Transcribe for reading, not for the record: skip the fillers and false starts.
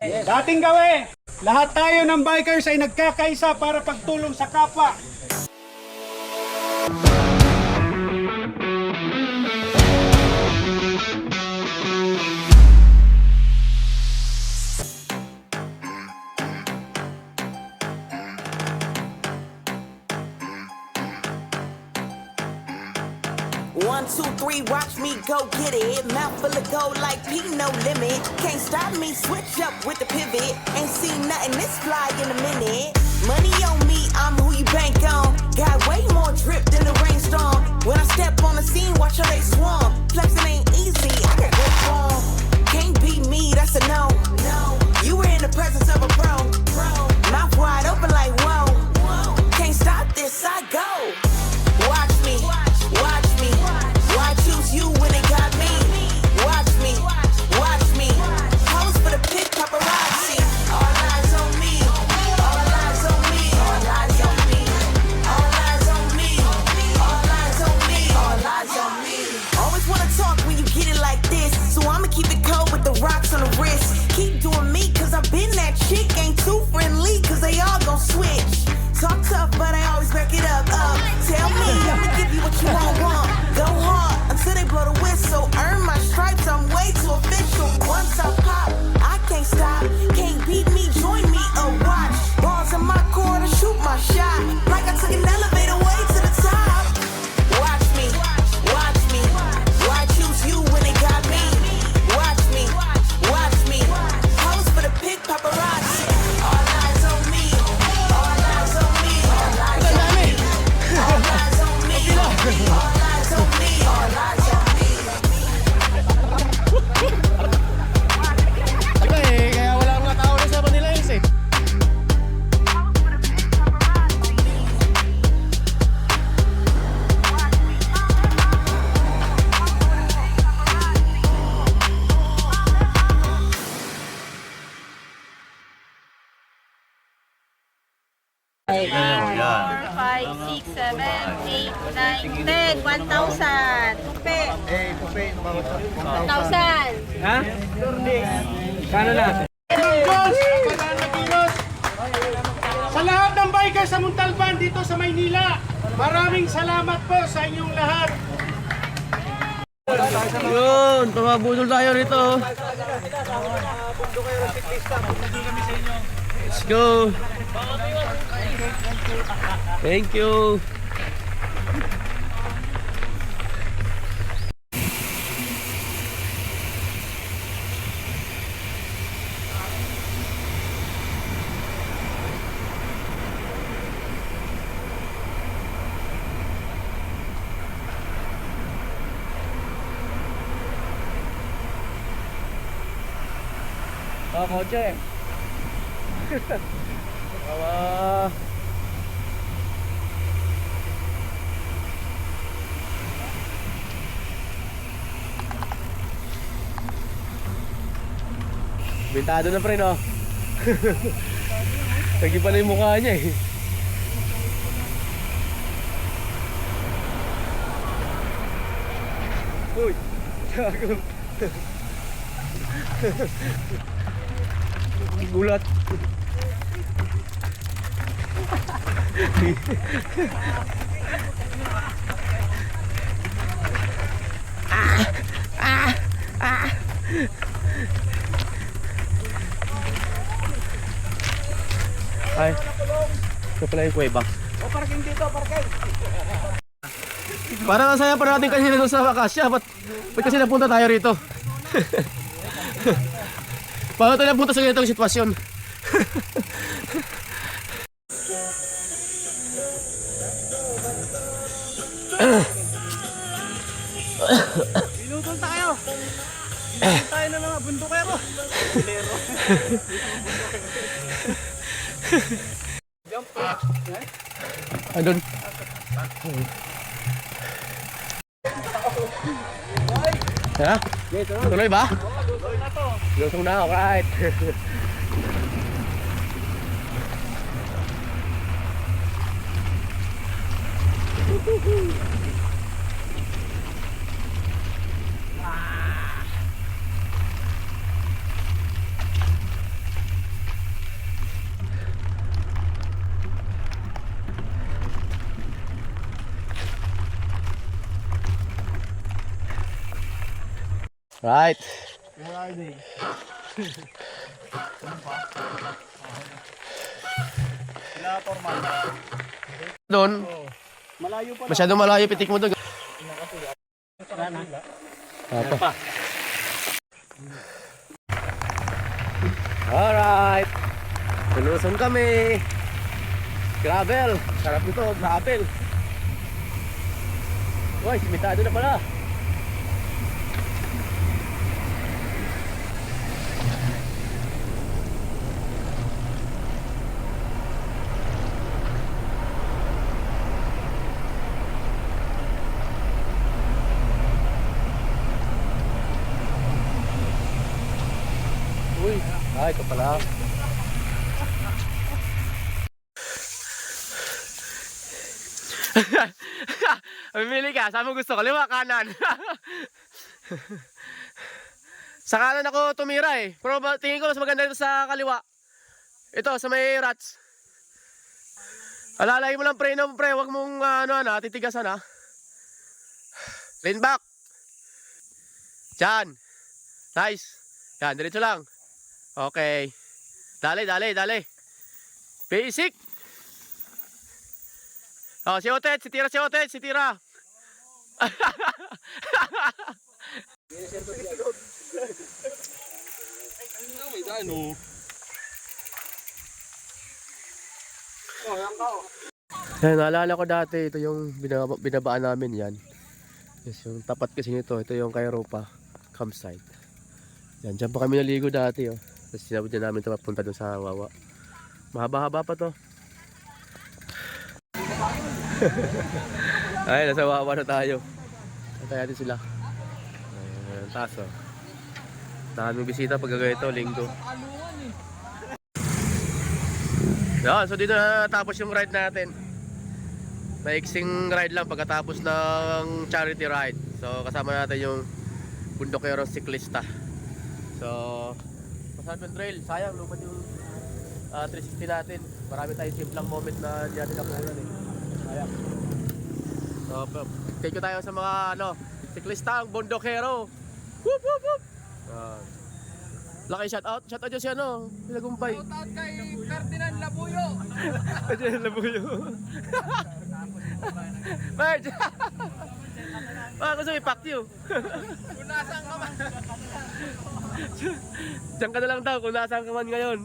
Dating gawin, lahat tayo ng bikers ay nagkakaisa para pagtulong sa kapwa. One, two, three, watch me go get it. Mouth full of gold like P, no limit. Can't stop me, switch up with the pivot. Ain't seen nothing this fly in a minute. Money on me, I'm who you bank on. Got way more drip than the rainstorm. When I step on the scene, watch how they swarm. Flexing ain't easy, I got good form. Can't beat me, that's a no. You were in the presence of a pro. Mouth wide open like whoa. Can't stop this, I go. Watch me, watch me. Why choose you when they got me? Watch me, watch me. Pose for the pic paparazzi. All eyes on me, all eyes on me, all eyes on me, all eyes on me, all eyes on me, all eyes on me. Always wanna talk when you get it like this, so I'ma keep it cold with the rocks on the wrist. Keep doing me, cause I've been that chick. Ain't too friendly, cause they all gon' switch. Talk tough, but I always back it up. Tell me, I'ma give you what you want. Go hard until they blow the whistle. Earn my stripes, I'm way too official. Once I pop, I can't stop. Can't beat me, join me or watch. Balls in my court to shoot my shot. Like I took an elevator way to the top. Watch me, watch me. Why choose you when they got me? Watch me, watch me. Pose for the pic paparazzi. All eyes on me, all eyes on me, all eyes on me, all eyes on me, all eyes on me, all eyes on me. Diba kaya wala mga tao na sa Manila Hills eh. Four, 5, 6, 7, 8, 9, 10, 1,000. Tupe. 1,000. Ha? Kano na? Sa lahat ng bikers sa Montalban dito sa Maynila, maraming salamat po sa inyong lahat. Yun, pamabudol tayo rito. Let's go. Thank you. Kotse. Bawa. Bintado na pre no. Lagi pala yung mukha niya eh. Uy, gago. Gulat. Ay, ito pala yung kuweba. O parking dito, parking. Parang ang saya pa natin kanina doon sa Akasya. Ba't kasi napunta tayo rito? Paano tayo napunta sa ganitong sitwasyon? Pinutol tayo. Pinutol tayo ng mga bundukero. Andun. Ha? Tuloy ba? Lusong na, alright. Right. Doon. Malayo pa. Masyado malayo, pitik mo doon. Apa. Alright. Lulusong kami. Gravel. Sarap nito, gravel. Uy, simitado na pala. Uy, ay, ito pala. Mamili ka, saan mo gusto? Kaliwa, kanan. Sa kanan ako tumira eh. Pero tingin ko mas maganda dito sa kaliwa. Ito, sa may rats. Alalay mo lang preno, pre. Huwag mong titigasan ha. Lean back. Diyan. Nice. Yan, diretso lang. Okay. Dali. Basic. Oh, si Otet, si Tira. Yan, naalala ko dati, ito yung binabaan namin yan. Yes, yung tapat kasi nito, ito yung kay Europa campsite. Yan, dyan pa kami naligo dati, oh. Tapos sinabot niya namin ito papunta doon sa Wawa. Mahaba-haba pa to. Ay, nasa Wawa na tayo. Nataya din sila. Ayan, taso. Daming bisita pag ganito, linggo. Yan, so dito na tapos yung ride natin. Maiksing ride lang pagkatapos ng charity ride. So kasama natin yung bundokero siklista. So masarap yung trail, sayang lumad yung 360 natin. Marami tayong simplang moment na hindi natin nakuha eh. Sayang. So take ko tayo sa mga siklista, ang bundokero. Whoop whoop whoop. Laki shoutout dyan si Pinagumpay. Shoutout kay Ferdinand Labuyo. Ferdinand Labuyo. Merge! Gusto i-pack you. Kung nasaan ka man. Diyan ka na lang daw kung nasaan ka man ngayon.